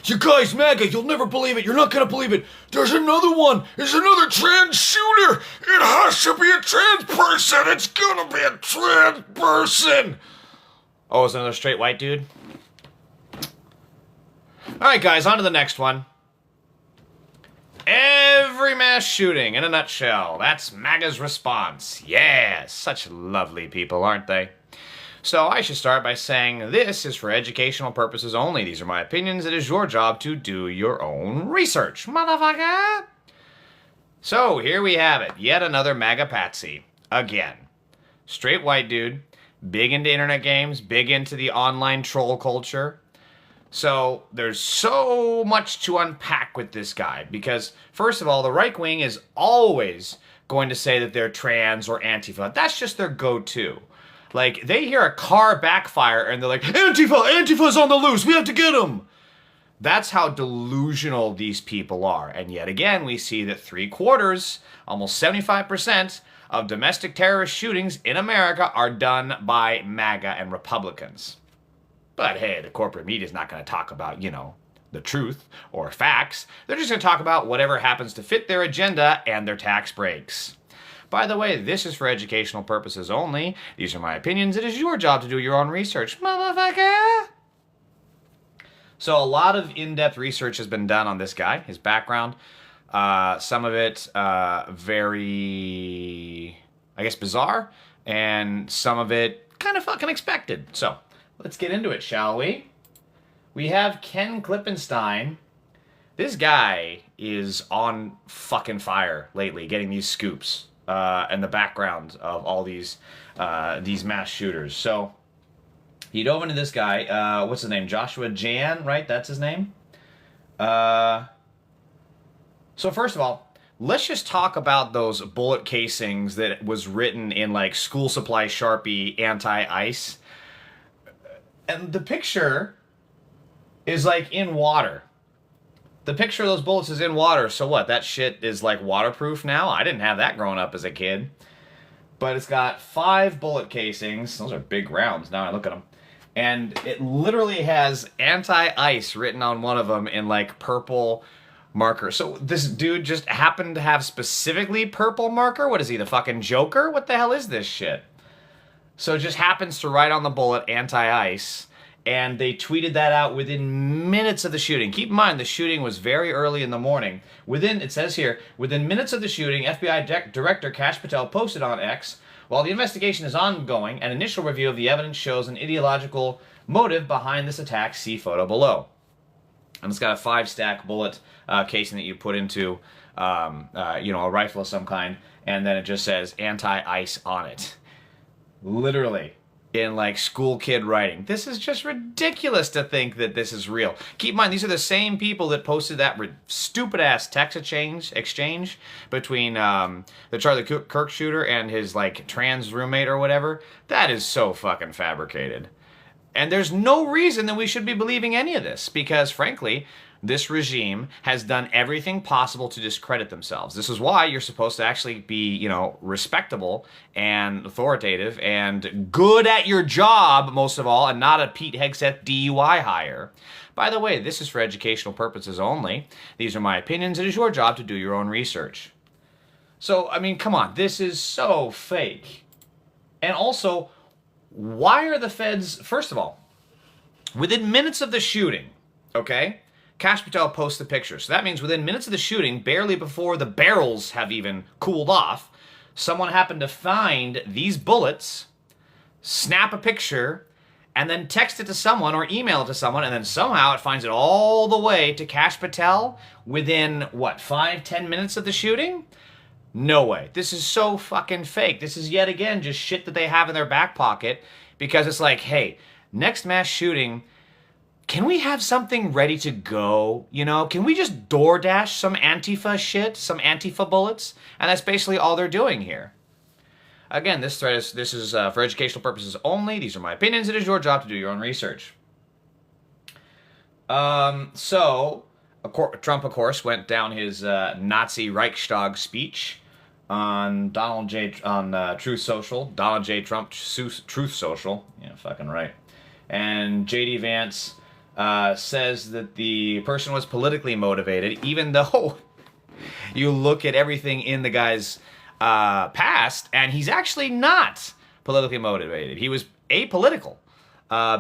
You guys, Maga, you'll never believe it. You're not gonna believe it. There's another one. There's another trans shooter. It has to be a trans person. It's gonna be a trans person. Oh, is it another straight white dude? Alright, guys, on to the next one. Every mass shooting in a nutshell. That's MAGA's response. Yeah, such lovely people, aren't they? So I should start by saying this is for educational purposes only. These are my opinions. It is your job to do your own research, motherfucker. So here we have it. Yet another MAGA Patsy. Again. Straight white dude. Big into internet games. Big into the online troll culture. So there's so much to unpack with this guy. Because, first of all, the right wing is always going to say that they're trans or Antifa. That's just their go-to. Like, they hear a car backfire and they're like, Antifa! Antifa's on the loose! We have to get him! That's how delusional these people are. And yet again, we see that 3/4, almost 75%, of domestic terrorist shootings in America are done by MAGA and Republicans. But hey, the corporate media is not going to talk about, you know, the truth or facts. They're just going to talk about whatever happens to fit their agenda and their tax breaks. By the way, this is for educational purposes only. These are my opinions. It is your job to do your own research, motherfucker! So a lot of in-depth research has been done on this guy, his background. Some of it very, I guess, bizarre. And some of it kind of fucking expected. So, let's get into it, shall we? We have Ken Klippenstein. This guy is on fucking fire lately, getting these scoops. And the background of all these mass shooters. So he dove into this guy. What's his name? Joshua Jan, right? That's his name. So first of all, let's just talk about those bullet casings that was written in like school supply Sharpie anti-ice. And the picture is like in water. The picture of those bullets is in water, so what? That shit is like waterproof now? I didn't have that growing up as a kid. But it's got 5 bullet casings. Those are big rounds, now I look at them. And it literally has anti-ice written on one of them in like purple marker. So this dude just happened to have specifically purple marker? What is he, the fucking Joker? What the hell is this shit? So it just happens to write on the bullet anti-ice. And they tweeted that out within minutes of the shooting. Keep in mind, the shooting was very early in the morning. It says here, within minutes of the shooting, FBI Director Kash Patel posted on X, while the investigation is ongoing, an initial review of the evidence shows an ideological motive behind this attack. See photo below. And it's got a 5-stack bullet casing that you put into, you know, a rifle of some kind, and then it just says anti-ice on it. Literally. In like school kid writing. This is just ridiculous to think that this is real. Keep in mind, these are the same people that posted that stupid ass text exchange between the Charlie Kirk shooter and his like trans roommate or whatever. That is so fucking fabricated. And there's no reason that we should be believing any of this, because frankly, this regime has done everything possible to discredit themselves. This is why you're supposed to actually be, you know, respectable and authoritative and good at your job, most of all, and not a Pete Hegseth DUI hire. By the way, this is for educational purposes only. These are my opinions. It is your job to do your own research. So, I mean, come on. This is so fake. And also, why are the feds, first of all, within minutes of the shooting, okay? Kash Patel posts the picture. So that means within minutes of the shooting, barely before the barrels have even cooled off, someone happened to find these bullets, snap a picture, and then text it to someone or email it to someone, and then somehow it finds it all the way to Kash Patel within, what, 5-10 minutes of the shooting? No way. This is so fucking fake. This is yet again just shit that they have in their back pocket, because it's like, hey, next mass shooting, can we have something ready to go? You know, can we just DoorDash some Antifa shit, some Antifa bullets? And that's basically all they're doing here. Again, this is for educational purposes only. These are my opinions. It is your job to do your own research. So, Trump, of course, went down his Nazi Reichstag speech on Truth Social, Donald J. Trump Truth Social. Yeah, fucking right. And J.D. Vance says that the person was politically motivated, even though you look at everything in the guy's past, and he's actually not politically motivated. He was apolitical,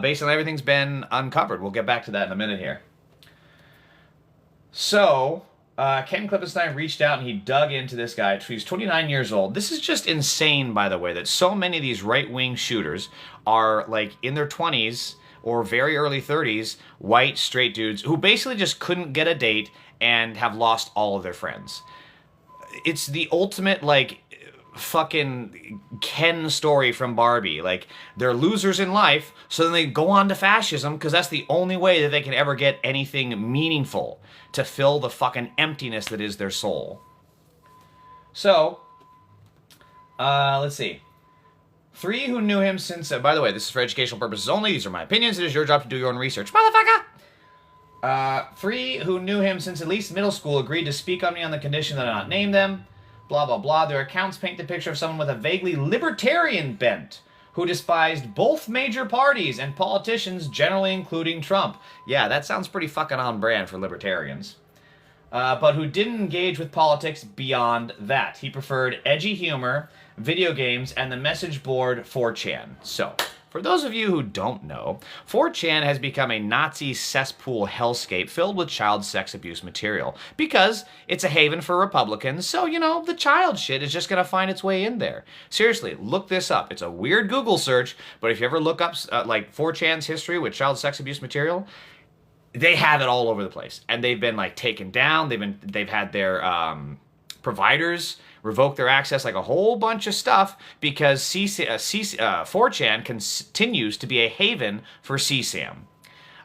based on everything's been uncovered. We'll get back to that in a minute here. So, Ken Klippenstein reached out and he dug into this guy. He's 29 years old. This is just insane, by the way, that so many of these right-wing shooters are, like, in their 20s or very early 30s, white, straight dudes who basically just couldn't get a date and have lost all of their friends. It's the ultimate, like, fucking Ken story from Barbie. Like, they're losers in life, so then they go on to fascism because that's the only way that they can ever get anything meaningful to fill the fucking emptiness that is their soul. So, let's see. 3 who knew him since... by the way, this is for educational purposes only. These are my opinions. It is your job to do your own research. Motherfucker! 3 who knew him since at least middle school agreed to speak on me on the condition that I not name them. Blah, blah, blah. Their accounts paint the picture of someone with a vaguely libertarian bent who despised both major parties and politicians, generally including Trump. Yeah, that sounds pretty fucking on brand for libertarians. But who didn't engage with politics beyond that. He preferred edgy humor, video games, and the message board 4chan. So, for those of you who don't know, 4chan has become a Nazi cesspool hellscape filled with child sex abuse material. Because it's a haven for Republicans, so, you know, the child shit is just gonna find its way in there. Seriously, look this up. It's a weird Google search, but if you ever look up, like, 4chan's history with child sex abuse material, they have it all over the place, and they've been like taken down. They've had their providers revoke their access, like a whole bunch of stuff, because 4chan continues to be a haven for CSAM.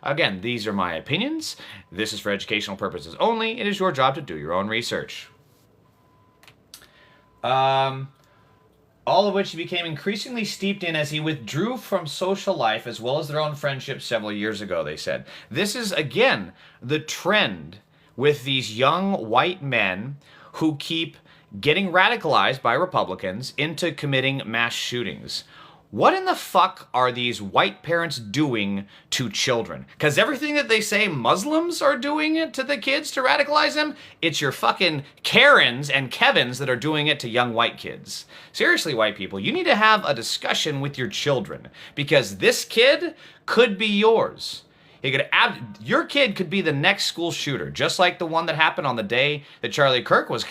Again, these are my opinions. This is for educational purposes only. It is your job to do your own research. All of which he became increasingly steeped in as he withdrew from social life as well as their own friendships several years ago, they said. This is, again, the trend with these young white men who keep getting radicalized by Republicans into committing mass shootings. What in the fuck are these white parents doing to children? Because everything that they say Muslims are doing it to the kids to radicalize them, it's your fucking Karens and Kevins that are doing it to young white kids. Seriously, white people, you need to have a discussion with your children, because this kid could be yours. Your kid could be the next school shooter, just like the one that happened on the day that Charlie Kirk was...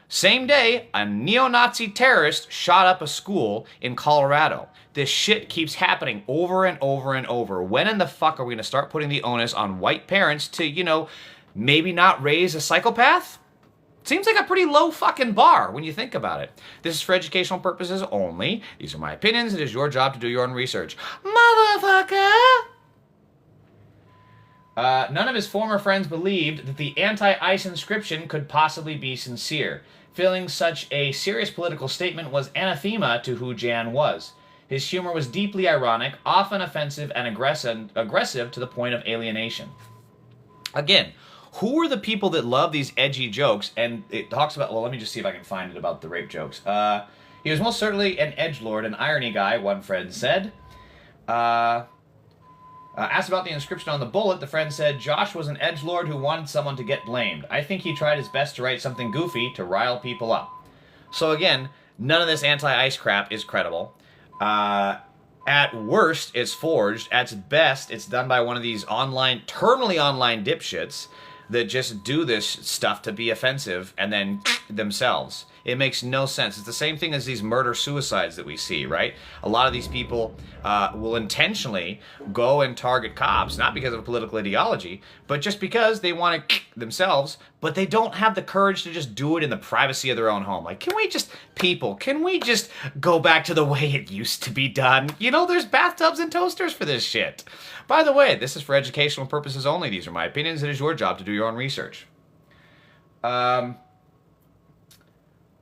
Same day, a neo-Nazi terrorist shot up a school in Colorado. This shit keeps happening over and over and over. When in the fuck are we going to start putting the onus on white parents to, you know, maybe not raise a psychopath? Seems like a pretty low fucking bar when you think about it. This is for educational purposes only. These are my opinions. It is your job to do your own research. Motherfucker! None of his former friends believed that the anti-ICE inscription could possibly be sincere. Feeling such a serious political statement was anathema to who Jan was. His humor was deeply ironic, often offensive and aggressive to the point of alienation. Again, who are the people that love these edgy jokes? And it talks about, well, let me just see if I can find it about the rape jokes. He was most certainly an edgelord, an irony guy, one friend said. Asked about the inscription on the bullet, the friend said, Josh was an edgelord who wanted someone to get blamed. I think he tried his best to write something goofy to rile people up. So again, none of this anti-ICE crap is credible. At worst, it's forged. At best, it's done by one of these terminally online dipshits that just do this stuff to be offensive and then themselves. It makes no sense. It's the same thing as these murder-suicides that we see, right? A lot of these people will intentionally go and target cops, not because of a political ideology, but just because they want to themselves, but they don't have the courage to just do it in the privacy of their own home. Like, can we just go back to the way it used to be done? You know, there's bathtubs and toasters for this shit. By the way, this is for educational purposes only. These are my opinions. It is your job to do your own research.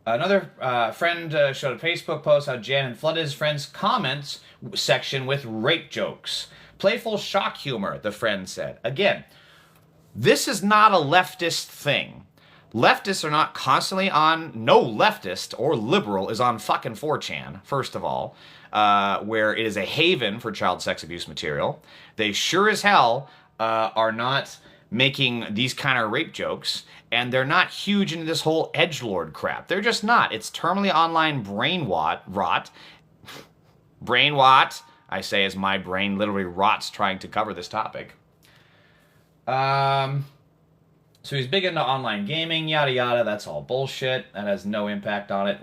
Another friend showed a Facebook post how Jan had flooded his friend's comments section with rape jokes. Playful shock humor, the friend said. Again, this is not a leftist thing. Leftists are not constantly on... No leftist or liberal is on fucking 4chan, first of all, where it is a haven for child sex abuse material. They sure as hell are not making these kind of rape jokes, and they're not huge into this whole edgelord crap. They're just not. It's terminally online brain rot. Brain rot, I say, as my brain literally rots trying to cover this topic. So he's big into online gaming, yada yada. That's all bullshit. That has no impact on it.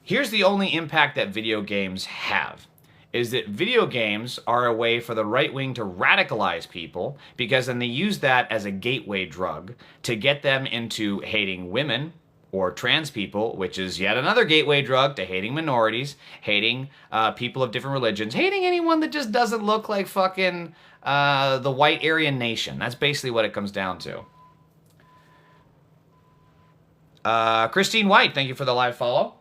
Here's the only impact that video games have, is that video games are a way for the right wing to radicalize people, because then they use that as a gateway drug to get them into hating women or trans people, which is yet another gateway drug to hating minorities, hating people of different religions, hating anyone that just doesn't look like fucking the white Aryan nation. That's basically what it comes down to. Christine White, thank you for the live follow.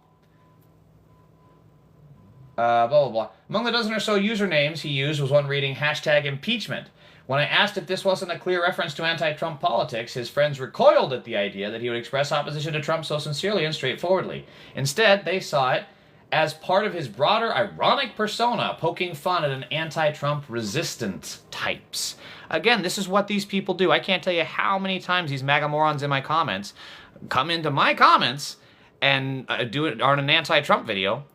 Blah, blah, blah. Among the dozen or so usernames he used was one reading #impeachment. When I asked if this wasn't a clear reference to anti-Trump politics, his friends recoiled at the idea that he would express opposition to Trump so sincerely and straightforwardly. Instead, they saw it as part of his broader ironic persona, poking fun at an anti-Trump resistant types. Again, this is what these people do. I can't tell you how many times these MAGA morons in my comments come into my comments and do it on an anti-Trump video.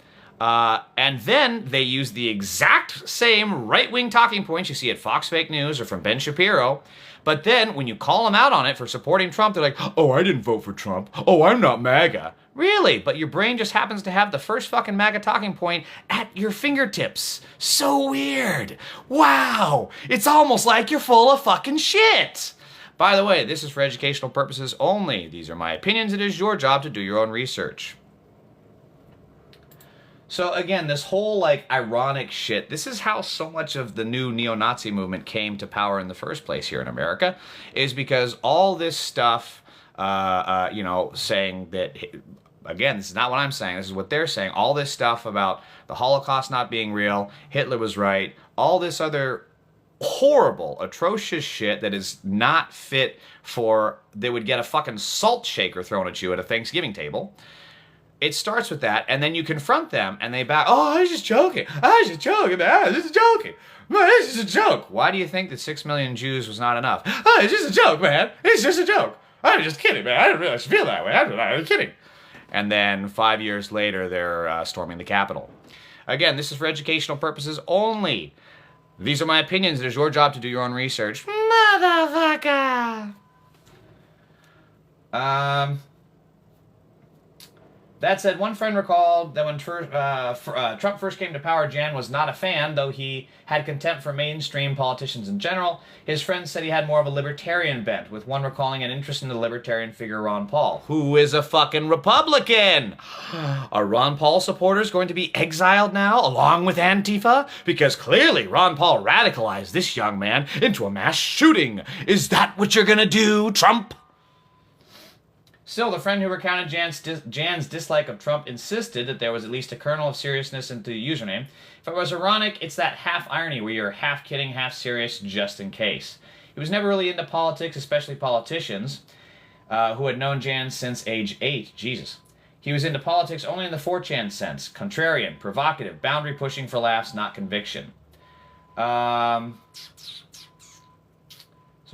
And then they use the exact same right-wing talking points you see at Fox Fake News or from Ben Shapiro. But then when you call them out on it for supporting Trump, they're like, oh, I didn't vote for Trump. Oh, I'm not MAGA. Really? But your brain just happens to have the first fucking MAGA talking point at your fingertips. So weird. Wow. It's almost like you're full of fucking shit. By the way, this is for educational purposes only. These are my opinions. It is your job to do your own research. So again, this whole like ironic shit, this is how so much of the new neo-Nazi movement came to power in the first place here in America, is because all this stuff, saying that, again, this is not what I'm saying, this is what they're saying, all this stuff about the Holocaust not being real, Hitler was right, all this other horrible, atrocious shit that is not fit for, they would get a fucking salt shaker thrown at you at a Thanksgiving table. It starts with that, and then you confront them, and they back, oh, I was just joking. I was just joking, man. I was just joking. Man, it's just a joke. Why do you think that 6 million Jews was not enough? Oh, it's just a joke, man. It's just a joke. I'm just kidding, man. I didn't realize you feel that way. I'm kidding. And then 5 years later, they're storming the Capitol. Again, this is for educational purposes only. These are my opinions. It is your job to do your own research. Motherfucker! That said, one friend recalled that when Trump first came to power, Jan was not a fan, though he had contempt for mainstream politicians in general. His friends said he had more of a libertarian bent, with one recalling an interest in the libertarian figure Ron Paul, who is a fucking Republican. Are Ron Paul supporters going to be exiled now, along with Antifa? Because clearly Ron Paul radicalized this young man into a mass shooting. Is that what you're gonna do, Trump? Still, the friend who recounted Jan's dislike of Trump insisted that there was at least a kernel of seriousness into the username. If it was ironic, it's that half-irony where you're half kidding, half serious, just in case. He was never really into politics, especially politicians, who had known Jan since age 8. Jesus. He was into politics only in the 4chan sense. Contrarian, provocative, boundary-pushing for laughs, not conviction.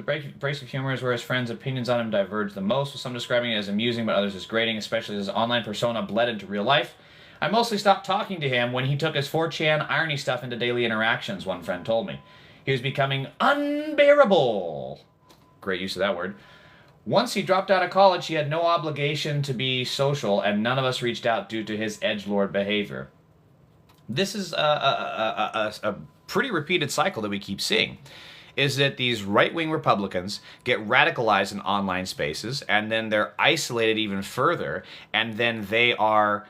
So Brace of Humor is where his friends' opinions on him diverge the most, with some describing it as amusing but others as grating, especially as his online persona bled into real life. I mostly stopped talking to him when he took his 4chan irony stuff into daily interactions, one friend told me. He was becoming unbearable. Great use of that word. Once he dropped out of college, he had no obligation to be social, and none of us reached out due to his edgelord behavior. This is a pretty repeated cycle that we keep seeing. Is that these right-wing Republicans get radicalized in online spaces, and then they're isolated even further, and then they are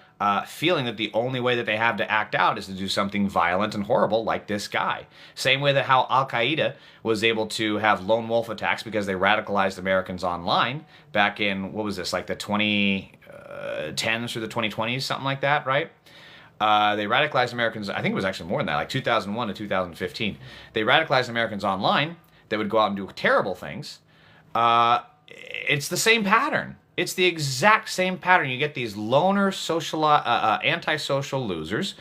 feeling that the only way that they have to act out is to do something violent and horrible like this guy. Same way that how Al-Qaeda was able to have lone wolf attacks because they radicalized Americans online back in, what was this, like the 2010s through the 2020s, something like that, right? They radicalized Americans, I think it was actually more than that, like 2001 to 2015. They radicalized Americans online. They would go out and do terrible things. It's the same pattern. It's the exact same pattern. You get these loner, antisocial losers,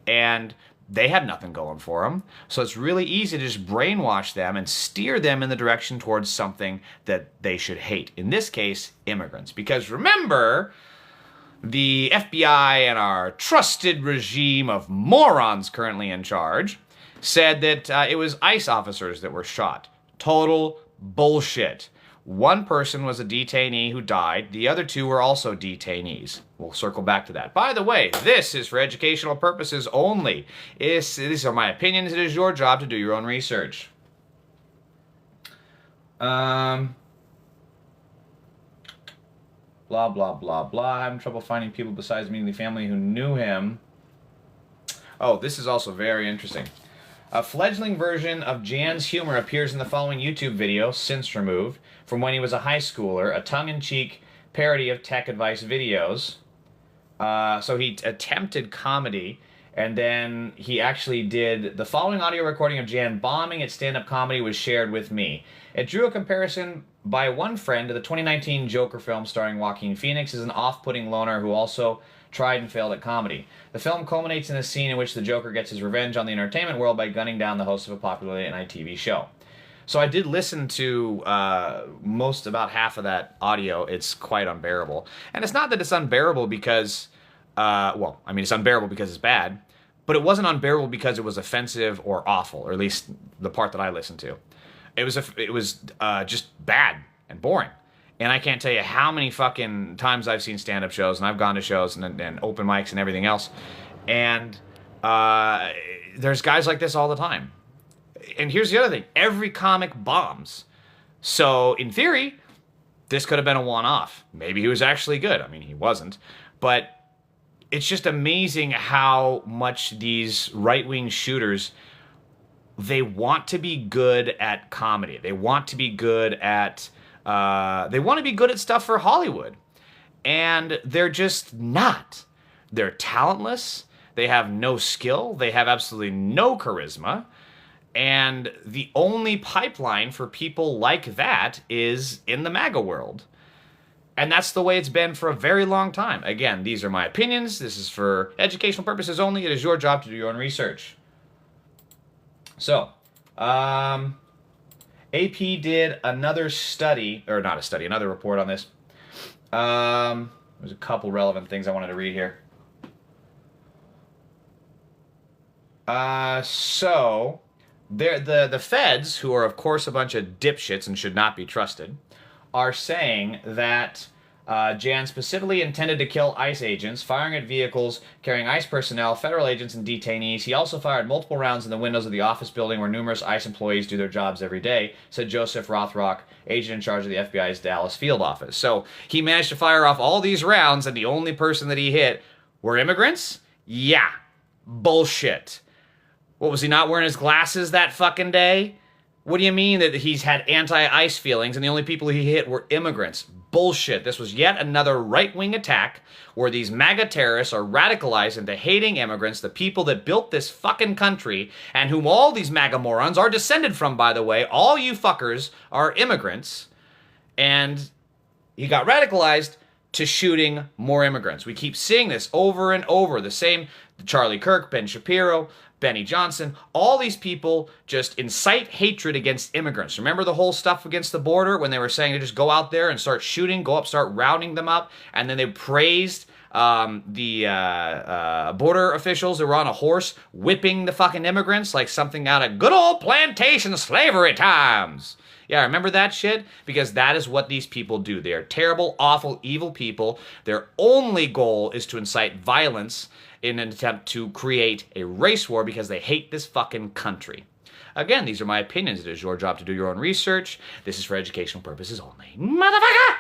and they have nothing going for them. So it's really easy to just brainwash them and steer them in the direction towards something that they should hate. In this case, immigrants. Because remember, the FBI and our trusted regime of morons currently in charge said that it was ICE officers that were shot. Total bullshit. One person was a detainee who died. The other two were also detainees. We'll circle back to that. By the way, this is for educational purposes only. These are my opinions. It is your job to do your own research. Blah, blah, blah, blah. Having trouble finding people besides me and the family who knew him. Oh, this is also very interesting. A fledgling version of Jan's humor appears in the following YouTube video, since removed, from when he was a high schooler, a tongue-in-cheek parody of tech advice videos. So he attempted comedy, and then he actually did... The following audio recording of Jan bombing at stand-up comedy was shared with me. It drew a comparison by one friend to the 2019 Joker film starring Joaquin Phoenix as an off-putting loner who also tried and failed at comedy. The film culminates in a scene in which the Joker gets his revenge on the entertainment world by gunning down the host of a popular late-night TV show. So I did listen to about half of that audio. It's quite unbearable. And it's not that it's unbearable because, it's unbearable because it's bad, but it wasn't unbearable because it was offensive or awful, or at least the part that I listened to. It was just bad and boring. And I can't tell you how many fucking times I've seen stand-up shows, and I've gone to shows and open mics and everything else. And there's guys like this all the time. And here's the other thing. Every comic bombs. So, in theory, this could have been a one-off. Maybe he was actually good. I mean, he wasn't. But it's just amazing how much these right-wing shooters, they want to be good at comedy. They want to be good at... stuff for Hollywood. And they're just not. They're talentless. They have no skill. They have absolutely no charisma. And the only pipeline for people like that is in the Maga world. And that's the way it's been for a very long time. Again, these are my opinions. This is for educational purposes only. It is your job to do your own research. So, AP did another study, or not a study, another report on this. There's a couple relevant things I wanted to read here. The feds, who are of course a bunch of dipshits and should not be trusted, are saying that Jan specifically intended to kill ICE agents, firing at vehicles carrying ICE personnel, federal agents, and detainees. He also fired multiple rounds in the windows of the office building where numerous ICE employees do their jobs every day, said Joseph Rothrock, agent in charge of the FBI's Dallas field office. So he managed to fire off all these rounds, and the only person that he hit were immigrants? Yeah. Bullshit. What, was he not wearing his glasses that fucking day? What do you mean that he's had anti-ICE feelings and the only people he hit were immigrants? Bullshit. This was yet another right-wing attack where these MAGA terrorists are radicalized into hating immigrants, the people that built this fucking country, and whom all these MAGA morons are descended from, by the way. All you fuckers are immigrants. And he got radicalized to shooting more immigrants. We keep seeing this over and over. The same Charlie Kirk, Ben Shapiro, Benny Johnson, all these people just incite hatred against immigrants. Remember the whole stuff against the border when they were saying to just go out there and start shooting, start rounding them up, and then they praised the border officials that were on a horse whipping the fucking immigrants like something out of good old plantation slavery times. Yeah, remember that shit? Because that is what these people do. They are terrible, awful, evil people. Their only goal is to incite violence in an attempt to create a race war because they hate this fucking country. Again, these are my opinions. It is your job to do your own research. This is for educational purposes only. Motherfucker!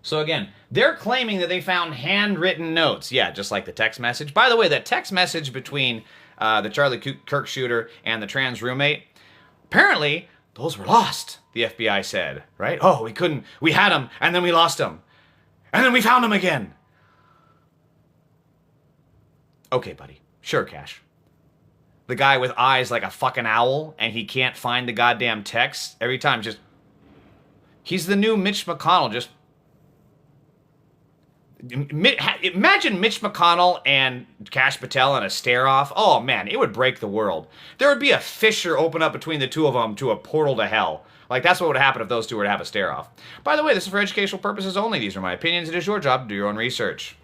So again, they're claiming that they found handwritten notes. Yeah, just like the text message. By the way, that text message between the Charlie Kirk shooter and the trans roommate, apparently those were lost, the FBI said, right? Oh, we had them, and then we lost them. And then we found them again. Okay, buddy. Sure, Cash. The guy with eyes like a fucking owl, and he can't find the goddamn text every time. He's the new Mitch McConnell. Imagine Mitch McConnell and Kash Patel in a stare-off. Oh, man, it would break the world. There would be a fissure open up between the two of them to a portal to hell. Like, that's what would happen if those two were to have a stare-off. By the way, this is for educational purposes only. These are my opinions. It is your job to do your own research.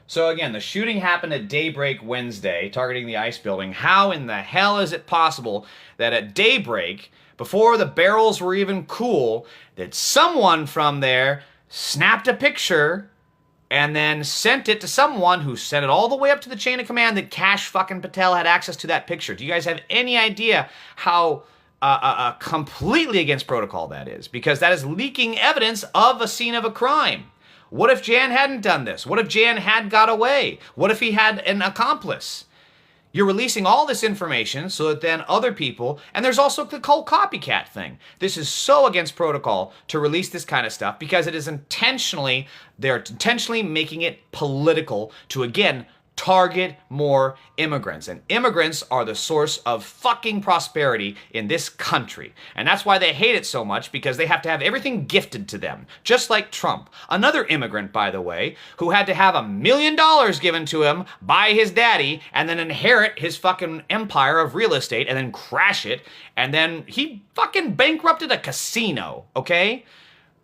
So, again, the shooting happened at daybreak Wednesday, targeting the ICE building. How in the hell is it possible that at daybreak, before the barrels were even cool, that someone from there snapped a picture and then sent it to someone who sent it all the way up to the chain of command that Kash fucking Patel had access to that picture? Do you guys have any idea how completely against protocol that is? Because that is leaking evidence of a scene of a crime. What if Jan hadn't done this? What if Jan had got away? What if he had an accomplice? You're releasing all this information so that then other people, and there's also the whole copycat thing. This is so against protocol to release this kind of stuff because it is they're intentionally making it political to, again, target more immigrants. And immigrants are the source of fucking prosperity in this country. And that's why they hate it so much, because they have to have everything gifted to them. Just like Trump. Another immigrant, by the way, who had to have $1 million given to him by his daddy and then inherit his fucking empire of real estate and then crash it. And then he fucking bankrupted a casino, okay?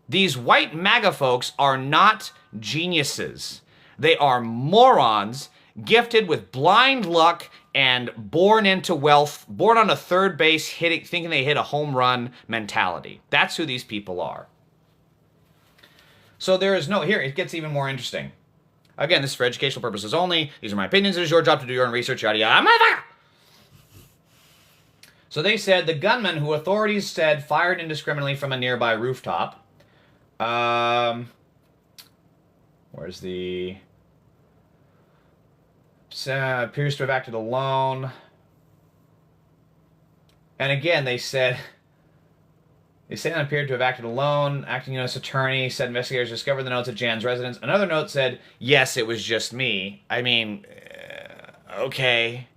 These white MAGA folks are not geniuses. They are morons gifted with blind luck and born into wealth, born on a third base, thinking they hit a home run mentality. That's who these people are. So there is no, here, it gets even more interesting. Again, this is for educational purposes only. These are my opinions. It is your job to do your own research, yada yada. So they said the gunman, who authorities said fired indiscriminately from a nearby rooftop. Where's the... appears to have acted alone. And again, they said appeared to have acted alone, acting as attorney, said investigators discovered the notes at Jan's residence. Another note said, yes, it was just me. I mean, okay.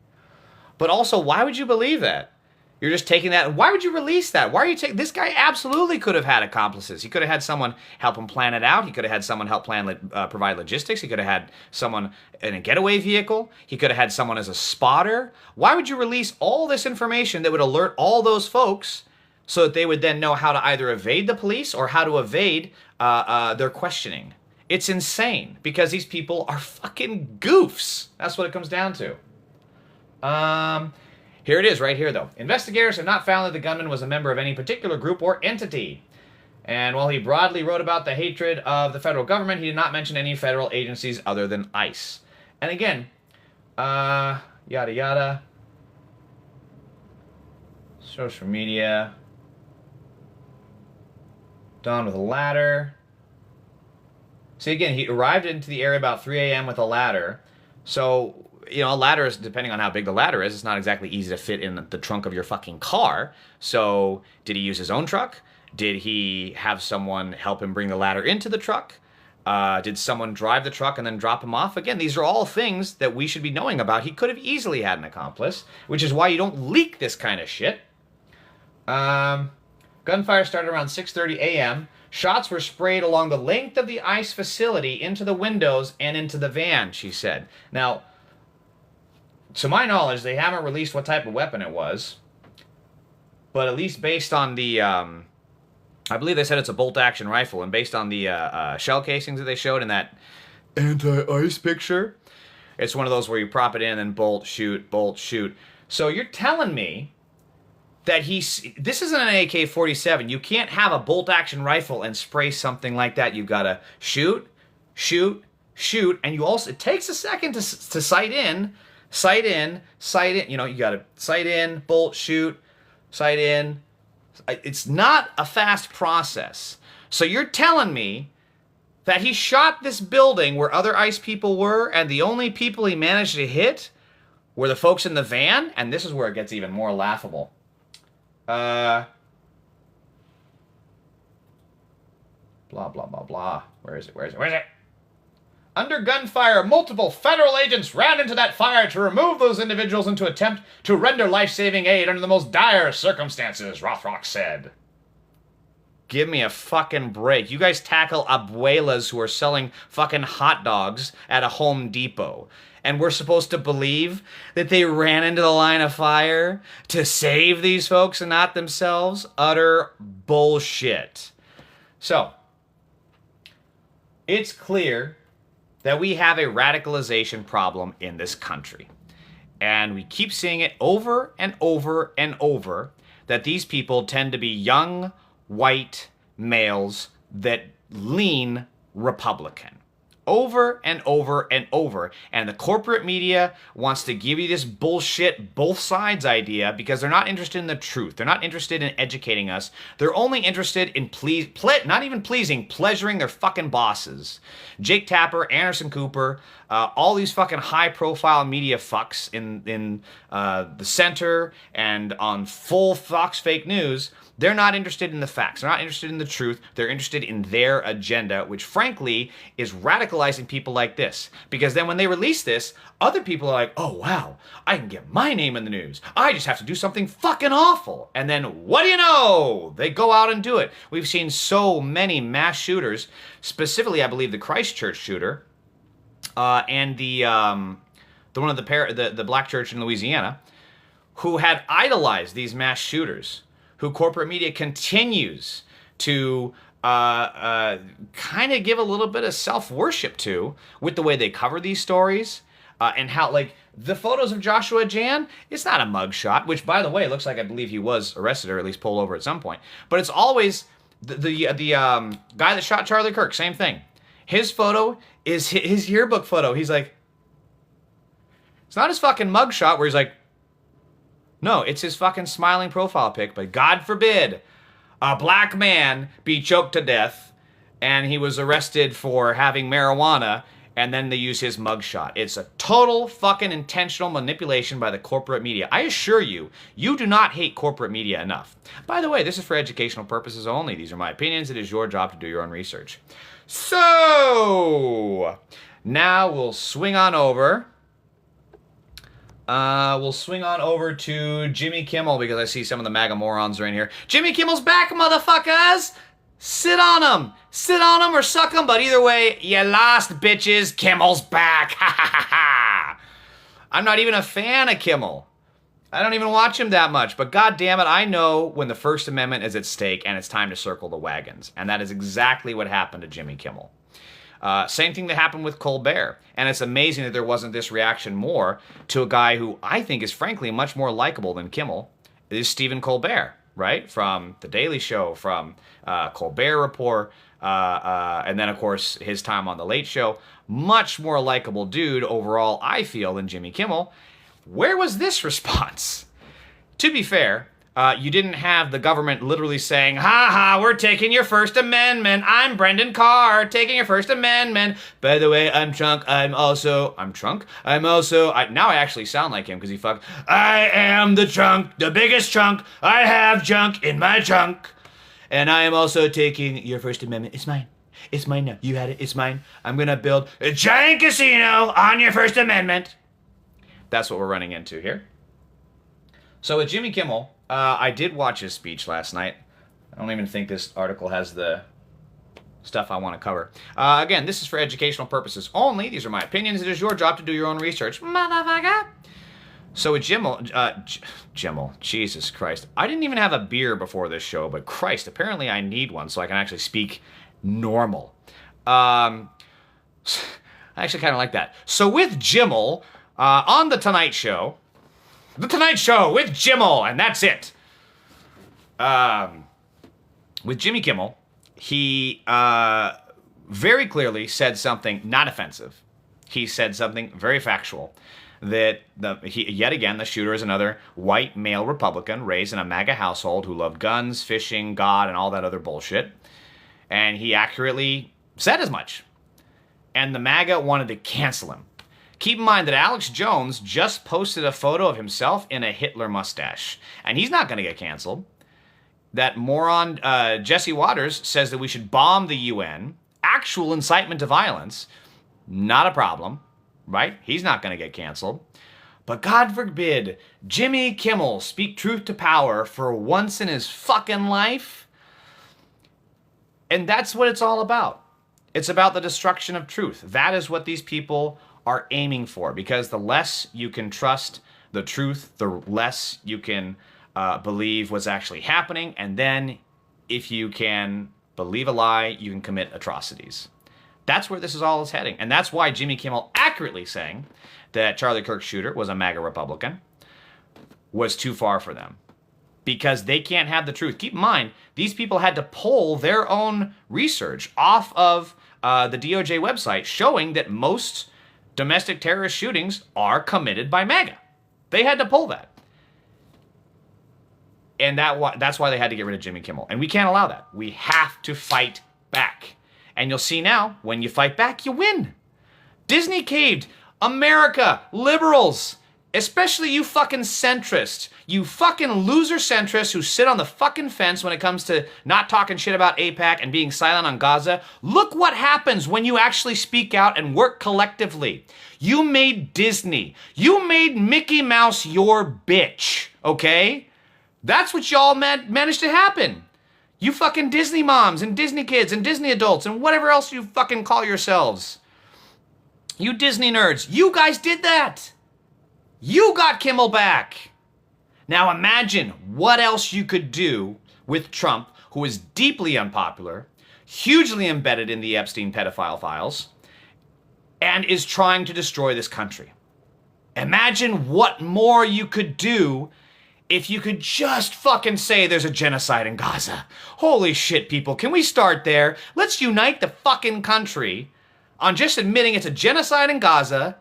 But also, why would you believe that? You're just taking that. Why would you release that? Why are you taking... This guy absolutely could have had accomplices. He could have had someone help him plan it out. He could have had someone help provide logistics. He could have had someone in a getaway vehicle. He could have had someone as a spotter. Why would you release all this information that would alert all those folks so that they would then know how to either evade the police or how to evade their questioning? It's insane, because these people are fucking goofs. That's what it comes down to. Here it is right here, though. Investigators have not found that the gunman was a member of any particular group or entity. And while he broadly wrote about the hatred of the federal government, he did not mention any federal agencies other than ICE. And again, yada yada. Social media. Dawn with a ladder. See, again, he arrived into the area about 3 a.m. with a ladder. So... You know, a ladder is, depending on how big the ladder is, it's not exactly easy to fit in the trunk of your fucking car. So, did he use his own truck? Did he have someone help him bring the ladder into the truck? Did someone drive the truck and then drop him off? Again, these are all things that we should be knowing about. He could have easily had an accomplice, which is why you don't leak this kind of shit. Gunfire started around 6:30 a.m. Shots were sprayed along the length of the ICE facility into the windows and into the van, she said. Now... to my knowledge, they haven't released what type of weapon it was. But at least based on the... I believe they said it's a bolt-action rifle. And based on the shell casings that they showed in that anti-ice picture, it's one of those where you prop it in and then bolt, shoot, bolt, shoot. So you're telling me that this isn't an AK-47. You can't have a bolt-action rifle and spray something like that. You've got to shoot, shoot, shoot. And you also... It takes a second to sight in... Sight in, you know, you gotta sight in, bolt, shoot, sight in. It's not a fast process. So you're telling me that he shot this building where other ICE people were, and the only people he managed to hit were the folks in the van? And this is where it gets even more laughable. Blah, blah, blah, blah. Where is it? Under gunfire, multiple federal agents ran into that fire to remove those individuals and to attempt to render life-saving aid under the most dire circumstances, Rothrock said. Give me a fucking break. You guys tackle abuelas who are selling fucking hot dogs at a Home Depot. And we're supposed to believe that they ran into the line of fire to save these folks and not themselves? Utter bullshit. So, it's clear that we have a radicalization problem in this country. And we keep seeing it over and over and over, that these people tend to be young, white males that lean Republican. Over and over and over. And the corporate media wants to give you this bullshit both sides idea because they're not interested in the truth. They're not interested in educating us. They're only interested in pleasuring their fucking bosses. Jake Tapper, Anderson Cooper, all these fucking high-profile media fucks in the center and on full Fox fake news. They're not interested in the facts. They're not interested in the truth. They're interested in their agenda, which frankly is radicalizing people like this. Because then when they release this, other people are like, oh wow, I can get my name in the news. I just have to do something fucking awful. And then what do you know? They go out and do it. We've seen so many mass shooters, specifically I believe the Christchurch shooter, and the one of the black church in Louisiana, who had idolized these mass shooters, who corporate media continues to kind of give a little bit of self-worship to with the way they cover these stories, and how, like, the photos of Joshua Jan, it's not a mugshot, which, by the way, looks like I believe he was arrested or at least pulled over at some point. But it's always the guy that shot Charlie Kirk, same thing. His photo is his yearbook photo. He's like, it's not his fucking mugshot where he's like, no, it's his fucking smiling profile pic, but God forbid a black man be choked to death and he was arrested for having marijuana and then they use his mugshot. It's a total fucking intentional manipulation by the corporate media. I assure you, you do not hate corporate media enough. By the way, this is for educational purposes only. These are my opinions. It is your job to do your own research. So, now we'll swing on over. To Jimmy Kimmel because I see some of the MAGA morons are in here. Jimmy Kimmel's back, motherfuckers! Sit on him! Sit on him or suck him, but either way, you lost, bitches. Kimmel's back! Ha ha ha ha! I'm not even a fan of Kimmel. I don't even watch him that much, but god damn it, I know when the First Amendment is at stake and it's time to circle the wagons. And that is exactly what happened to Jimmy Kimmel. Same thing that happened with Colbert. And it's amazing that there wasn't this reaction more to a guy who I think is frankly much more likable than Kimmel, is Stephen Colbert, right? From The Daily Show, from Colbert Report, and then of course his time on The Late Show. Much more likable dude overall, I feel, than Jimmy Kimmel. Where was this response? To be fair, you didn't have the government literally saying, ha ha, we're taking your First Amendment. I'm Brendan Carr, taking your First Amendment. By the way, I'm drunk. I'm drunk? Now I actually sound like him because he fucked. I am the trunk, the biggest trunk. I have junk in my trunk. And I am also taking your First Amendment. It's mine. It's mine now. You had it. It's mine. I'm going to build a giant casino on your First Amendment. That's what we're running into here. So with Jimmy Kimmel, I did watch his speech last night. I don't even think this article has the stuff I want to cover. Again, this is for educational purposes only. These are my opinions. It is your job to do your own research, motherfucker. So with Kimmel, Jesus Christ. I didn't even have a beer before this show, but Christ, apparently I need one so I can actually speak normal. I actually kind of like that. So with Kimmel, on The Tonight Show, The Tonight Show with Kimmel, and that's it. With Jimmy Kimmel, he very clearly said something not offensive. He said something very factual. That yet again, the shooter is another white male Republican raised in a MAGA household who loved guns, fishing, God, and all that other bullshit. And he accurately said as much. And the MAGA wanted to cancel him. Keep in mind that Alex Jones just posted a photo of himself in a Hitler mustache. And he's not going to get canceled. That moron Jesse Waters says that we should bomb the UN. Actual incitement to violence. Not a problem. Right? He's not going to get canceled. But God forbid Jimmy Kimmel speak truth to power for once in his fucking life. And that's what it's all about. It's about the destruction of truth. That is what these people are aiming for, because the less you can trust the truth, the less you can believe what's actually happening. And then if you can believe a lie, you can commit atrocities. That's where this is all heading. And that's why Jimmy Kimmel accurately saying that Charlie Kirk's shooter was a MAGA Republican was too far for them. Because they can't have the truth. Keep in mind, these people had to pull their own research off of the DOJ website showing that most domestic terrorist shootings are committed by MAGA. They had to pull that. And that's why they had to get rid of Jimmy Kimmel. And we can't allow that. We have to fight back. And you'll see now, when you fight back, you win. Disney caved. America, liberals, especially you fucking centrists, you fucking loser centrists who sit on the fucking fence when it comes to not talking shit about AIPAC and being silent on Gaza. Look what happens when you actually speak out and work collectively. You made Disney. You made Mickey Mouse your bitch, okay? That's what y'all managed to happen. You fucking Disney moms and Disney kids and Disney adults and whatever else you fucking call yourselves. You Disney nerds, you guys did that. You got Kimmel back. Now imagine what else you could do with Trump, who is deeply unpopular, hugely embedded in the Epstein pedophile files, and is trying to destroy this country. Imagine what more you could do if you could just fucking say there's a genocide in Gaza. Holy shit, people, can we start there? Let's unite the fucking country on just admitting it's a genocide in Gaza,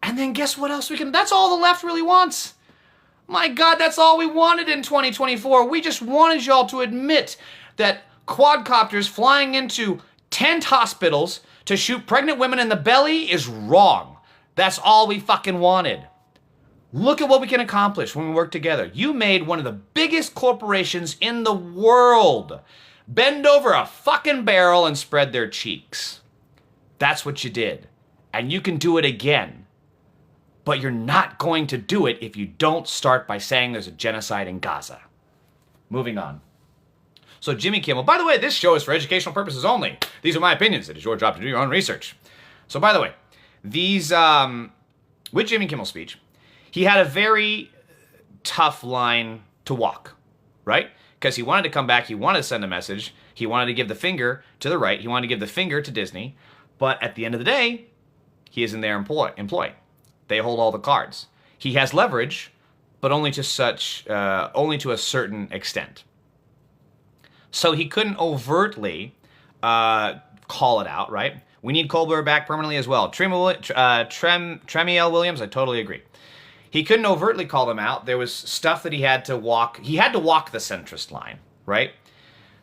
and then guess what else we can... That's all the left really wants. My God, that's all we wanted in 2024. We just wanted y'all to admit that quadcopters flying into tent hospitals to shoot pregnant women in the belly is wrong. That's all we fucking wanted. Look at what we can accomplish when we work together. You made one of the biggest corporations in the world bend over a fucking barrel and spread their cheeks. That's what you did. And you can do it again. But you're not going to do it if you don't start by saying there's a genocide in Gaza. Moving on. So Jimmy Kimmel, by the way, this show is for educational purposes only. These are my opinions. It is your job to do your own research. So by the way, these, with Jimmy Kimmel's speech, he had a very tough line to walk, right? Because he wanted to come back, he wanted to send a message, he wanted to give the finger to the right, he wanted to give the finger to Disney, but at the end of the day, he is in their employ. They hold all the cards. He has leverage, but only to a certain extent. So he couldn't overtly call it out, right? We need Colbert back permanently as well. Tremiel Williams, I totally agree. He couldn't overtly call them out. There was stuff that he had to walk. He had to walk the centrist line, right?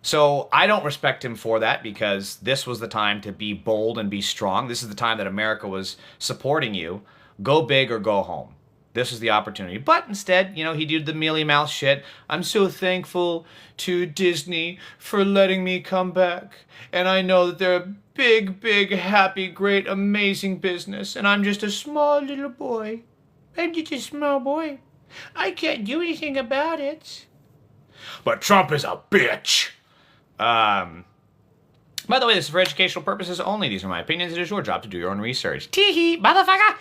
So I don't respect him for that, because this was the time to be bold and be strong. This is the time that America was supporting you. Go big or go home. This was the opportunity. But instead, you know, he did the mealy mouth shit. I'm so thankful to Disney for letting me come back. And I know that they're a big, big, happy, great, amazing business. And I'm just a small little boy. I'm just a small boy. I can't do anything about it. But Trump is a bitch. By the way, this is for educational purposes only. These are my opinions. It is your job to do your own research. Tee-hee, motherfucker!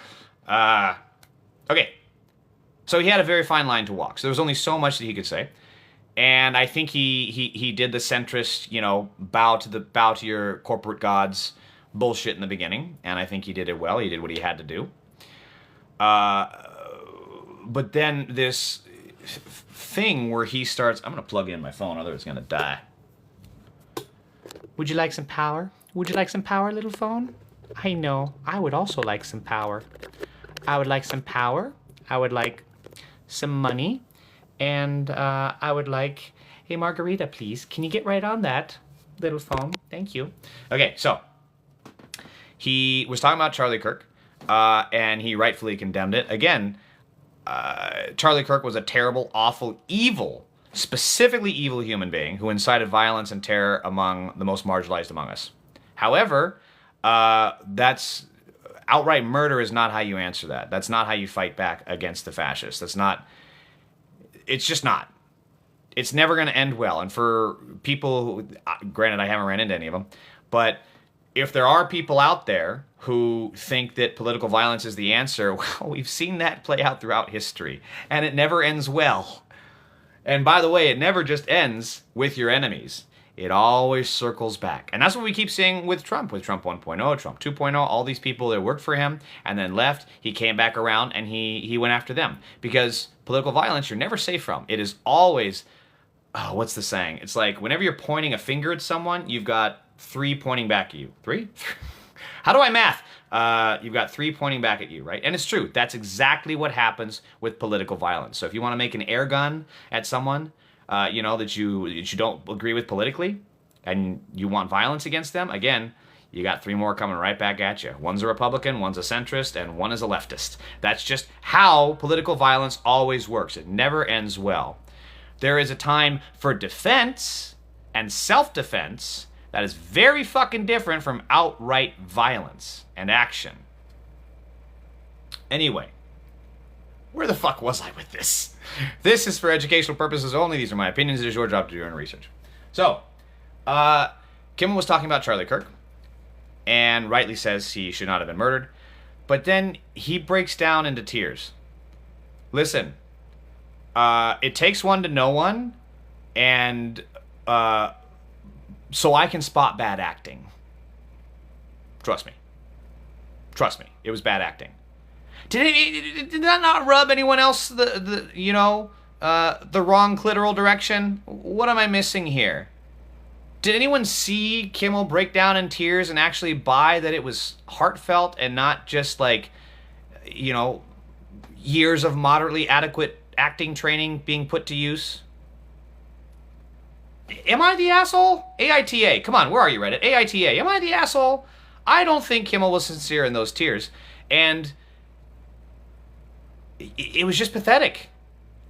Okay. So he had a very fine line to walk. So there was only so much that he could say. And I think he did the centrist, you know, bow to your corporate gods bullshit in the beginning. And I think he did it well. He did what he had to do. But then this thing where he starts... I'm going to plug in my phone, otherwise it's going to die. Would you like some power? Would you like some power, little phone? I know. I would also like some power. I would like some power. I would like some money. And I would like a margarita, please. Can you get right on that, little phone? Thank you. Okay, so he was talking about Charlie Kirk, and he rightfully condemned it. Again, Charlie Kirk was a terrible, awful, evil, specifically evil human being who incited violence and terror among the most marginalized among us. However, that's outright murder is not how you answer that. That's not how you fight back against the fascists. That's not... It's just not. it's never going to end well. And for people who, granted, I haven't ran into any of them, but if there are people out there who think that political violence is the answer, well, we've seen that play out throughout history, and it never ends well. And by the way, it never just ends with your enemies. It always circles back. And that's what we keep seeing with Trump 1.0, Trump 2.0, all these people that worked for him and then left. He came back around and he went after them. Because political violence, you're never safe from. It is always, oh, what's the saying? It's like whenever you're pointing a finger at someone, you've got 3 pointing back at you. 3? How do I math? You've got 3 pointing back at you, right? And it's true. That's exactly what happens with political violence. So if you want to make an air gun at someone, that you don't agree with politically, and you want violence against them, again, you got 3 more coming right back at you. One's a Republican, one's a centrist, and one is a leftist. That's just how political violence always works. It never ends well. There is a time for defense and self-defense that is very fucking different from outright violence and action. Anyway, where the fuck was I with this? This is for educational purposes only. These are my opinions. It is your job to do your own research. So, Kimmel was talking about Charlie Kirk, and rightly says he should not have been murdered. But then he breaks down into tears. Listen, it takes one to know one, and so I can spot bad acting. Trust me. Trust me. It was bad acting. Did that not rub anyone else the wrong clitoral direction? What am I missing here? Did anyone see Kimmel break down in tears and actually buy that it was heartfelt and not just like, years of moderately adequate acting training being put to use? Am I the asshole? AITA, come on, where are you, Reddit? AITA, am I the asshole? I don't think Kimmel was sincere in those tears. And it was just pathetic.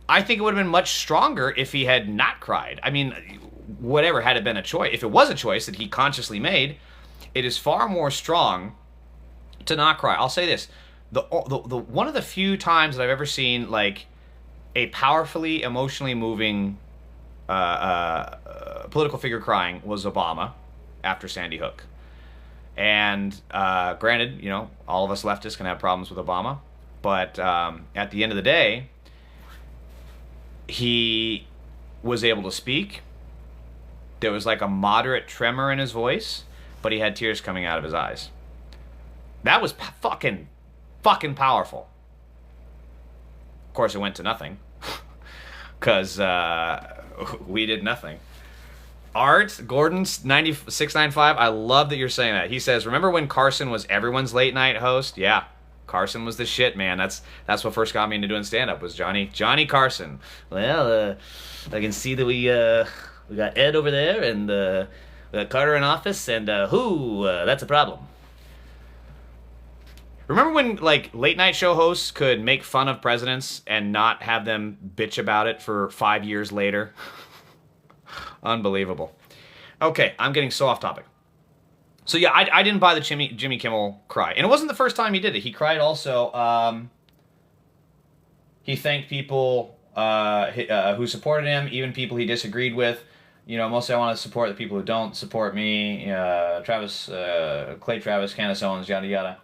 I think it would have been much stronger if he had not cried. I mean, whatever, had it been a choice. If it was a choice that he consciously made, it is far more strong to not cry. I'll say this. The one of the few times that I've ever seen, like, a powerfully, emotionally moving political figure crying was Obama after Sandy Hook. And granted, all of us leftists can have problems with Obama. But at the end of the day, he was able to speak. There was like a moderate tremor in his voice, but he had tears coming out of his eyes. That was fucking powerful. Of course, it went to nothing. Because we did nothing. Art Gordon's 9695. I love that you're saying that. He says, remember when Carson was everyone's late night host? Yeah. Carson was the shit, man. That's what first got me into doing stand-up, was Johnny Carson. Well, I can see that we got Ed over there, and we got Carter in office, and that's a problem. Remember when, like, late-night show hosts could make fun of presidents and not have them bitch about it for 5 years later? Unbelievable. Okay, I'm getting so off topic. So yeah, I didn't buy the Jimmy Kimmel cry. And it wasn't the first time he did it. He cried also. He thanked people who supported him, even people he disagreed with. Mostly I want to support the people who don't support me. Clay Travis, Candace Owens, yada yada.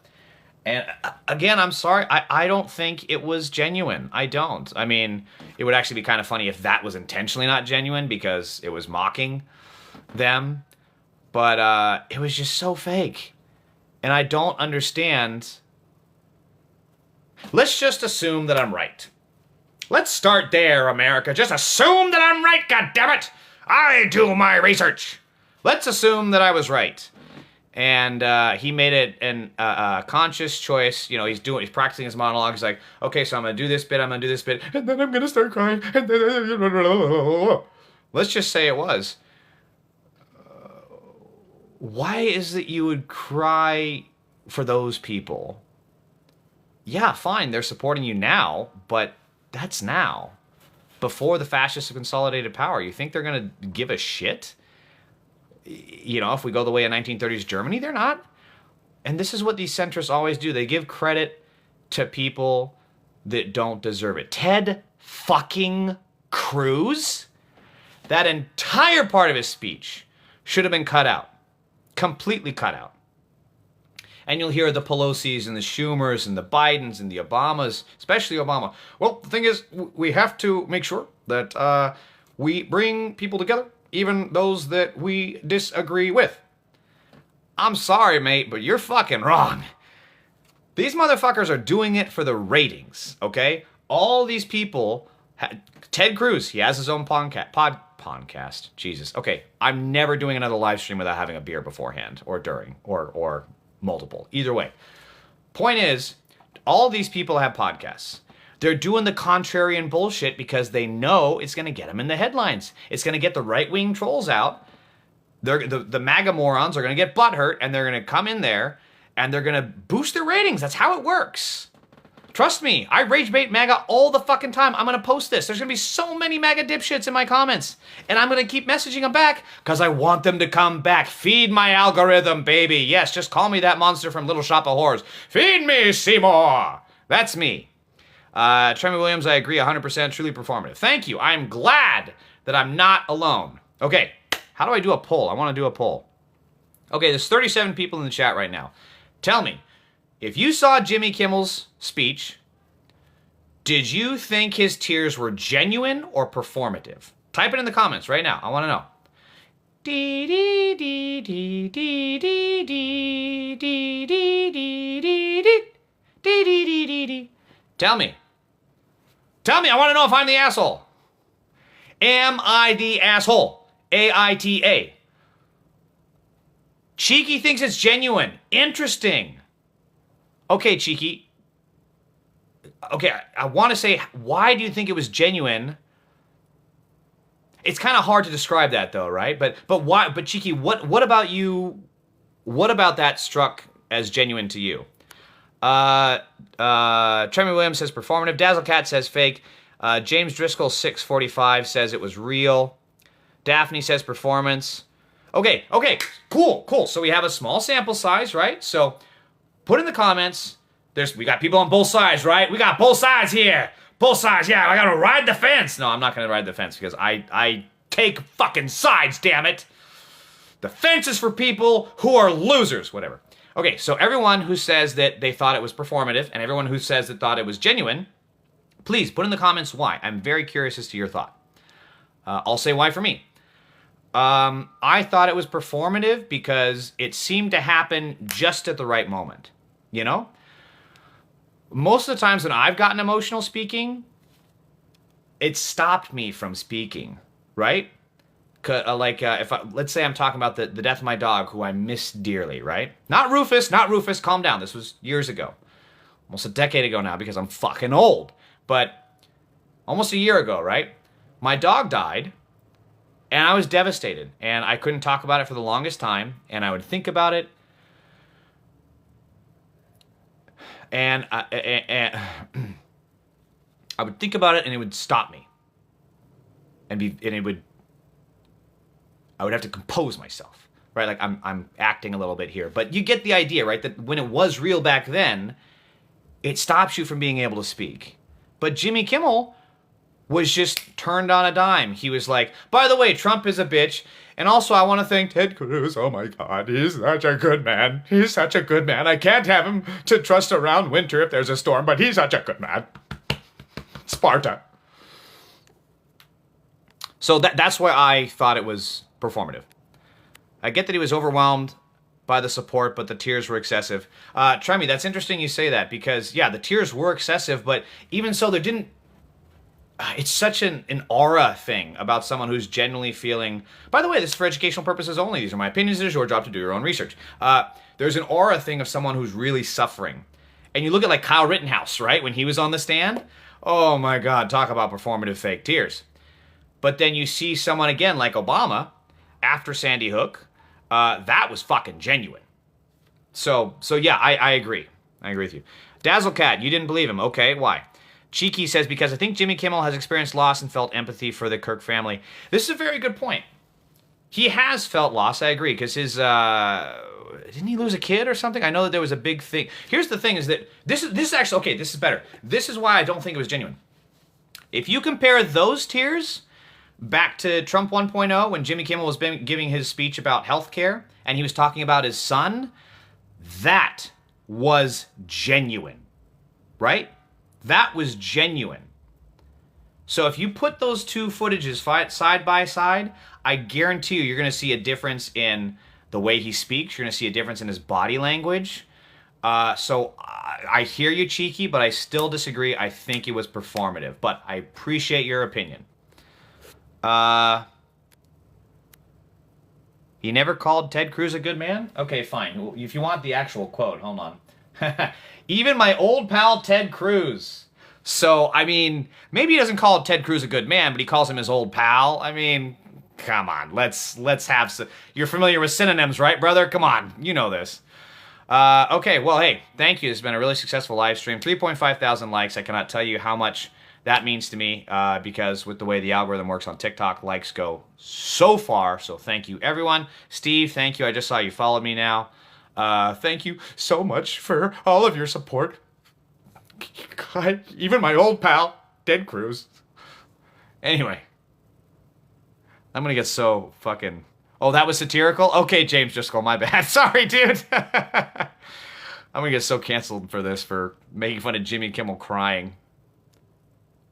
And again, I'm sorry, I don't think it was genuine. I don't. I mean, it would actually be kind of funny if that was intentionally not genuine because it was mocking them. But it was just so fake. And I don't understand. Let's just assume that I'm right. Let's start there, America. Just assume that I'm right, goddammit! I do my research! Let's assume that I was right. And he made it a conscious choice. He's practicing his monologue. He's like, okay, so I'm going to do this bit, and then I'm going to start crying. And then let's just say it was. Why is it you would cry for those people? Yeah, fine, they're supporting you now, but that's now. Before the fascists have consolidated power, you think they're going to give a shit? If we go the way of 1930s Germany, they're not. And this is what these centrists always do. They give credit to people that don't deserve it. Ted fucking Cruz? That entire part of his speech should have been cut out. Completely cut out. And you'll hear the Pelosi's and the Schumers and the Bidens and the Obamas, especially Obama. Well, the thing is, we have to make sure that we bring people together, even those that we disagree with. I'm sorry, mate, but you're fucking wrong. These motherfuckers are doing it for the ratings, okay? All these people, Ted Cruz, he has his own podcast. Jesus. Okay, I'm never doing another live stream without having a beer beforehand or during or multiple. Either way. Point is, all these people have podcasts. They're doing the contrarian bullshit because they know it's going to get them in the headlines. It's going to get the right-wing trolls out. The MAGA morons are going to get butthurt, and they're going to come in there, and they're going to boost their ratings. That's how it works. Trust me, I rage bait MAGA all the fucking time. I'm going to post this. There's going to be so many MAGA dipshits in my comments, and I'm going to keep messaging them back because I want them to come back. Feed my algorithm, baby. Yes, just call me that monster from Little Shop of Horrors. Feed me, Seymour. That's me. Tremy Williams, I agree 100%, truly performative. Thank you. I'm glad that I'm not alone. Okay. How do I do a poll? I want to do a poll. Okay, there's 37 people in the chat right now. Tell me, if you saw Jimmy Kimmel's speech, did you think his tears were genuine or performative? Type it in the comments right now. I want to know. Tell me. Tell me, I want to know if I'm the asshole. Am I the asshole? AITA. Cheeky thinks it's genuine. Interesting. Okay, Cheeky. Okay, I want to say, why do you think it was genuine? It's kind of hard to describe that, though, right? But why? But Cheeky, what about you? What about that struck as genuine to you? Tremy Williams says performative. Dazzlecat says fake. James Driscoll 645 says it was real. Daphne says performance. Okay, cool. So we have a small sample size, right? So put in the comments. We got people on both sides, right? We got both sides here. Both sides, yeah. I gotta ride the fence. No, I'm not gonna ride the fence because I take fucking sides, damn it. The fence is for people who are losers, whatever. Okay, so everyone who says that they thought it was performative and everyone who says that thought it was genuine, please put in the comments why. I'm very curious as to your thought. I'll say why for me. I thought it was performative because it seemed to happen just at the right moment. You know? Most of the times when I've gotten emotional speaking, it stopped me from speaking, right? Let's say I'm talking about the death of my dog, who I miss dearly, right? Not Rufus, calm down. This was years ago. Almost a decade ago now because I'm fucking old. But almost a year ago, right? My dog died. And I was devastated, and I couldn't talk about it for the longest time, and I would think about it, and I would think about it, and it would stop me, I would have to compose myself, right? Like I'm acting a little bit here, but you get the idea, right? That when it was real back then, it stops you from being able to speak. But Jimmy Kimmel was just turned on a dime. He was like, by the way, Trump is a bitch. And also, I want to thank Ted Cruz. Oh my God, he's such a good man. He's such a good man. I can't have him to trust around winter if there's a storm, but he's such a good man. Sparta. So that's why I thought it was performative. I get that he was overwhelmed by the support, but the tears were excessive. Tremy, that's interesting you say that because, yeah, the tears were excessive, but even so, there didn't... It's such an aura thing about someone who's genuinely feeling... By the way, this is for educational purposes only. These are my opinions. It is your job to do your own research. There's an aura thing of someone who's really suffering. And you look at like Kyle Rittenhouse, right? When he was on the stand. Oh my God, talk about performative fake tears. But then you see someone again like Obama after Sandy Hook. That was fucking genuine. So yeah, I agree. I agree with you. Dazzlecat, you didn't believe him. Okay, why? Cheeky says, because I think Jimmy Kimmel has experienced loss and felt empathy for the Kirk family. This is a very good point. He has felt loss, I agree, because his, didn't he lose a kid or something? I know that there was a big thing. Here's the thing is that, this is actually, okay, this is better. This is why I don't think it was genuine. If you compare those tears back to Trump 1.0 when Jimmy Kimmel was giving his speech about healthcare and he was talking about his son. That was genuine, right? That was genuine. So if you put those two footages side by side, I guarantee you're going to see a difference in the way he speaks. You're going to see a difference in his body language. So I hear you, Cheeky, but I still disagree. I think it was performative, but I appreciate your opinion. He never called Ted Cruz a good man? Okay, fine. If you want the actual quote, hold on. Even my old pal Ted Cruz. So, I mean, maybe he doesn't call Ted Cruz a good man, but he calls him his old pal. I mean, come on. Let's have some... You're familiar with synonyms, right, brother? Come on. You know this. Okay, well, hey, thank you. This has been a really successful live stream. 3.5 thousand likes. I cannot tell you how much that means to me because with the way the algorithm works on TikTok, likes go so far. So thank you, everyone. Steve, thank you. I just saw you followed me now. Thank you so much for all of your support. God, even my old pal, Ted Cruz. Anyway. I'm going to get so fucking... Oh, that was satirical? Okay, James Driscoll, my bad. Sorry, dude. I'm going to get so canceled for this, for making fun of Jimmy Kimmel crying.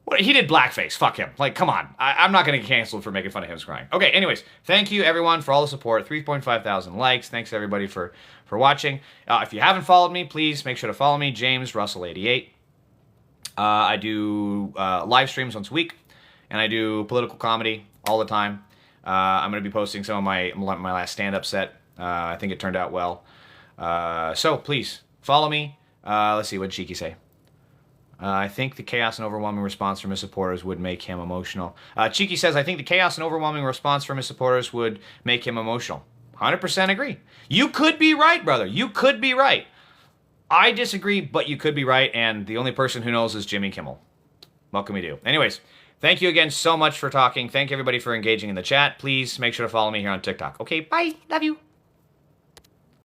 What, he did blackface. Fuck him. Like, come on. I'm not going to get canceled for making fun of him crying. Okay, anyways. Thank you, everyone, for all the support. 3.5 thousand likes. Thanks, everybody, for watching. If you haven't followed me, please make sure to follow me, James Russell 88. I do live streams once a week, and I do political comedy all the time. I'm going to be posting some of my last stand-up set. I think it turned out well. So, please, follow me. Let's see, what did Cheeky say? I think the chaos and overwhelming response from his supporters would make him emotional. Cheeky says, I think the chaos and overwhelming response from his supporters would make him emotional. 100% agree. You could be right, brother. You could be right. I disagree, but you could be right, and the only person who knows is Jimmy Kimmel. What can we do? Anyways, thank you again so much for talking. Thank you, everybody, for engaging in the chat. Please make sure to follow me here on TikTok. Okay, bye. Love you.